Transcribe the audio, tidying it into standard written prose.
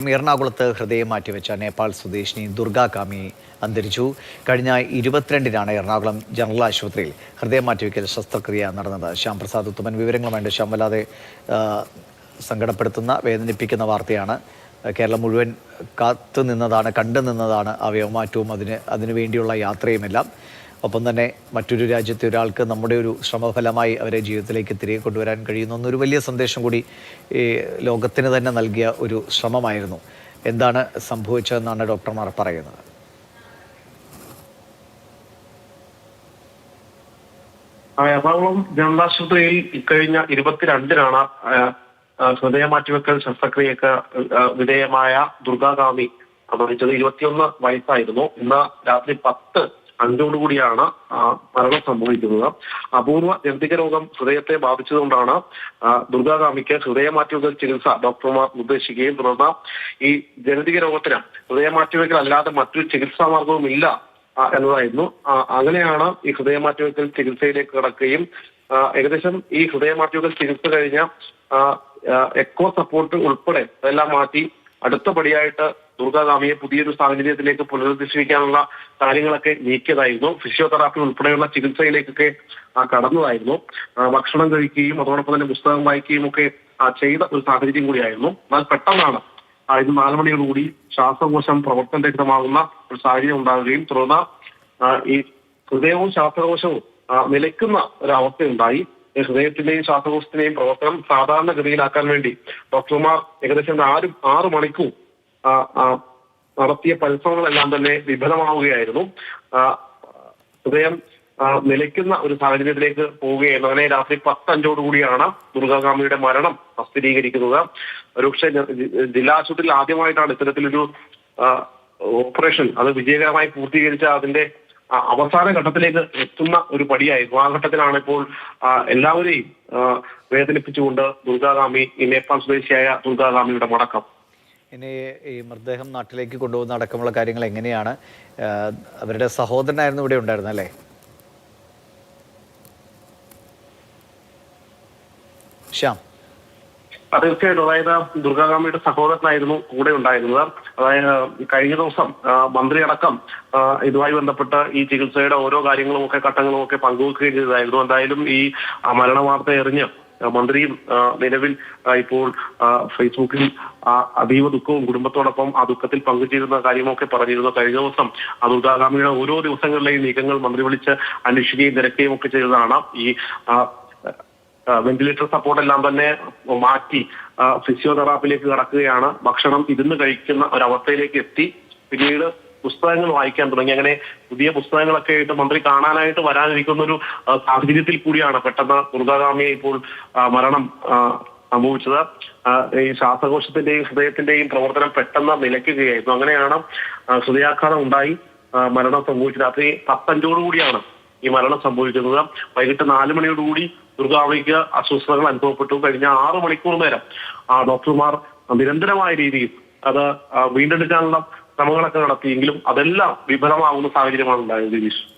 എറണാകുളത്ത് ഹൃദയം മാറ്റിവെച്ച നേപ്പാൾ സ്വദേശിനി ദുർഗ കാമി അന്തരിച്ചു. കഴിഞ്ഞ 22-നാണ് എറണാകുളം ജനറൽ ആശുപത്രിയിൽ ഹൃദയം മാറ്റിവെക്കൽ ശസ്ത്രക്രിയ നടന്നത്. ശ്യാം പ്രസാദ് ഉത്തമൻ വിവരങ്ങളുമായിട്ട്. ശ്യാം, വല്ലാതെ സങ്കടപ്പെടുത്തുന്ന വേദനിപ്പിക്കുന്ന വാർത്തയാണ്. കേരളം മുഴുവൻ കണ്ടു നിന്നതാണ് അവയവമാറ്റവും അതിനുവേണ്ടിയുള്ള യാത്രയുമെല്ലാം. ഒപ്പം തന്നെ മറ്റൊരു രാജ്യത്തെ ഒരാൾക്ക് നമ്മുടെ ഒരു ശ്രമഫലമായി അവരെ ജീവിതത്തിലേക്ക് തിരികെ കൊണ്ടുവരാൻ കഴിയുന്നു എന്നൊരു വലിയ സന്ദേശം കൂടി ഈ ലോകത്തിന് തന്നെ നൽകിയ ഒരു ശ്രമമായിരുന്നു. എന്താണ് സംഭവിച്ചതെന്നാണ് ഡോക്ടർമാർ പറയുന്നത്? എറണാകുളം ജനറൽ ആശുപത്രിയിൽ ഇക്കഴിഞ്ഞ 22-നാണ് ഹൃദയ മാറ്റിവെക്കൽ ശസ്ത്രക്രിയക്ക് വിധേയമായ ദുർഗ കാമി മരിച്ചത്. 21 വയസ്സായിരുന്നു. ഇന്ന് രാത്രി 10:05 മരണം സംഭവിക്കുന്നത്. അപൂർവ ജനിതക രോഗം ഹൃദയത്തെ ബാധിച്ചതുകൊണ്ടാണ് ദുർഗ കാമിക്ക് ഹൃദയ മാറ്റിവെക്കൽ ചികിത്സ ഡോക്ടർമാർ നിർദ്ദേശിക്കുകയും തുടർന്ന് ഈ ജനിതക രോഗത്തിന് ഹൃദയ മാറ്റിവെക്കൽ അല്ലാതെ മറ്റൊരു ചികിത്സാ മാർഗവും ഇല്ല എന്നതായിരുന്നു. അങ്ങനെയാണ് ഈ ഹൃദയ മാറ്റിവെക്കൽ ചികിത്സയിലേക്ക് കടക്കുകയും ഏകദേശം ഈ ഹൃദയ മാറ്റിവെക്കൽ ചികിത്സ കഴിഞ്ഞ എക്കോ സപ്പോർട്ട് ഉൾപ്പെടെ അതെല്ലാം മാറ്റി അടുത്ത പടിയായിട്ട് ദുർഗ കാമിയെ പുതിയൊരു സാഹചര്യത്തിലേക്ക് പുനരുദ്ധരിക്കാനുള്ള കാര്യങ്ങളൊക്കെ നീക്കിയതായിരുന്നു. ഫിസിയോതെറാപ്പി ഉൾപ്പെടെയുള്ള ചികിത്സയിലേക്കൊക്കെ കടന്നതായിരുന്നു. ഭക്ഷണം കഴിക്കുകയും അതോടൊപ്പം തന്നെ പുസ്തകം വായിക്കുകയും ഒക്കെ ചെയ്ത ഒരു സാഹചര്യം കൂടിയായിരുന്നു. എന്നാൽ പെട്ടെന്നാണ് ഇന്ന് 4 മണിയോടുകൂടി ശ്വാസകോശം പ്രവർത്തനരഹിതമാകുന്ന ഒരു സാഹചര്യം ഉണ്ടാകുകയും തുടർന്ന് ഈ ഹൃദയവും ശ്വാസകോശവും നിലയ്ക്കുന്ന ഒരവസ്ഥയുണ്ടായി. ഹൃദയത്തിന്റെയും ശ്വാസകോശത്തിന്റെയും പ്രവർത്തനം സാധാരണഗതിയിലാക്കാൻ വേണ്ടി ഡോക്ടർമാർ ഏകദേശം 6 മണിക്കൂർ നടത്തിയ പരിശ്രമങ്ങളെല്ലാം തന്നെ വിഫലമാവുകയായിരുന്നു. ഹൃദയം നിലയ്ക്കുന്ന ഒരു സാഹചര്യത്തിലേക്ക് പോവുകയായിരുന്നു. അങ്ങനെ രാത്രി 10:05 ദുർഗ കാമിയുടെ മരണം സ്ഥിരീകരിക്കുന്നത്. ഒരുപക്ഷെ ജില്ലാ ആശുപത്രിയിൽ ആദ്യമായിട്ടാണ് ഇത്തരത്തിലൊരു ഓപ്പറേഷൻ അത് വിജയകരമായി പൂർത്തീകരിച്ച അതിന്റെ അവസാന ഘട്ടത്തിലേക്ക് എത്തുന്ന ഒരു പടിയായിരുന്നു. ആ ഘട്ടത്തിലാണ് ഇപ്പോൾ എല്ലാവരെയും വേദനിപ്പിച്ചുകൊണ്ട് ദുർഗ കാമി, ഈ നേപ്പാൾ സ്വദേശിയായ ദുർഗ കാമിയുടെ മടക്കം. ഇനി ഈ മൃതദേഹം നാട്ടിലേക്ക് കൊണ്ടുപോകുന്ന അടക്കമുള്ള കാര്യങ്ങൾ എങ്ങനെയാണ്? അവരുടെ സഹോദരനായിരുന്നു ഇവിടെ ഉണ്ടായിരുന്നത് അല്ലേ? ശ്യാം, തീർച്ചയായിട്ടും. അതായത് ദുർഗ കാമിയുടെ സഹോദരനായിരുന്നു കൂടെ ഉണ്ടായിരുന്നത്. അതായത് കഴിഞ്ഞ ദിവസം മന്ത്രി അടക്കം ഇതുമായി ബന്ധപ്പെട്ട് ഈ ചികിത്സയുടെ ഓരോ കാര്യങ്ങളും ഒക്കെ ഘട്ടങ്ങളും ഒക്കെ പങ്കുവെക്കുകയും ചെയ്തതായിരുന്നു. എന്തായാലും ഈ മരണ വാർത്ത എറിഞ്ഞ് മന്ത്രിയും നിലവിൽ ഇപ്പോൾ ഫേസ്ബുക്കിൽ അതീവ ദുഃഖവും കുടുംബത്തോടൊപ്പം ആ ദുഃഖത്തിൽ പങ്കുചേരുന്ന കാര്യമൊക്കെ പറഞ്ഞിരുന്നു. കഴിഞ്ഞ ദിവസം ദുർഗ കാമിയുടെ ഓരോ ദിവസങ്ങളിലെയും നീക്കങ്ങൾ മന്ത്രി വിളിച്ച് അന്വേഷിക്കുകയും തിരക്കുകയും ഒക്കെ ചെയ്തതാണ്. ഈ വെന്റിലേറ്റർ സപ്പോർട്ട് എല്ലാം തന്നെ മാറ്റി ഫിസിയോതെറാപ്പിയിലേക്ക് കടക്കുകയാണ്. ഭക്ഷണം ഇരുന്ന് കഴിക്കുന്ന ഒരവസ്ഥയിലേക്ക് എത്തി. പിന്നീട് പുസ്തകങ്ങൾ വായിക്കാൻ തുടങ്ങി. അങ്ങനെ പുതിയ പുസ്തകങ്ങളൊക്കെ ആയിട്ട് മന്ത്രി കാണാനായിട്ട് വരാനിരിക്കുന്ന ഒരു സാഹചര്യത്തിൽ കൂടിയാണ് പെട്ടെന്ന് ദുർഗ കാമിയെ ഇപ്പോൾ മരണം സംഭവിച്ചത്. ഈ ശ്വാസകോശത്തിന്റെയും ഹൃദയത്തിന്റെയും പ്രവർത്തനം പെട്ടെന്ന് നിലയ്ക്കുകയായിരുന്നു. അങ്ങനെയാണ് ഹൃദയാഘാതം ഉണ്ടായി മരണം സംഭവിച്ചത്. രാത്രി 10:05 ഈ മരണം സംഭവിക്കുന്നത്. വൈകിട്ട് 4 മണിയോടുകൂടി ദുർഗ കാമിക്ക് അസ്വസ്ഥതകൾ അനുഭവപ്പെട്ടു. കഴിഞ്ഞ 6 മണിക്കൂർ നേരം ഡോക്ടർമാർ നിരന്തരമായ രീതിയിൽ അത് വീണ്ടെടുക്കാനുള്ള ശ്രമങ്ങളൊക്കെ നടത്തിയെങ്കിലും അതെല്ലാം വിഫലമാകുന്ന സാഹചര്യമാണ് ഉണ്ടായത്. ദിനേശ്.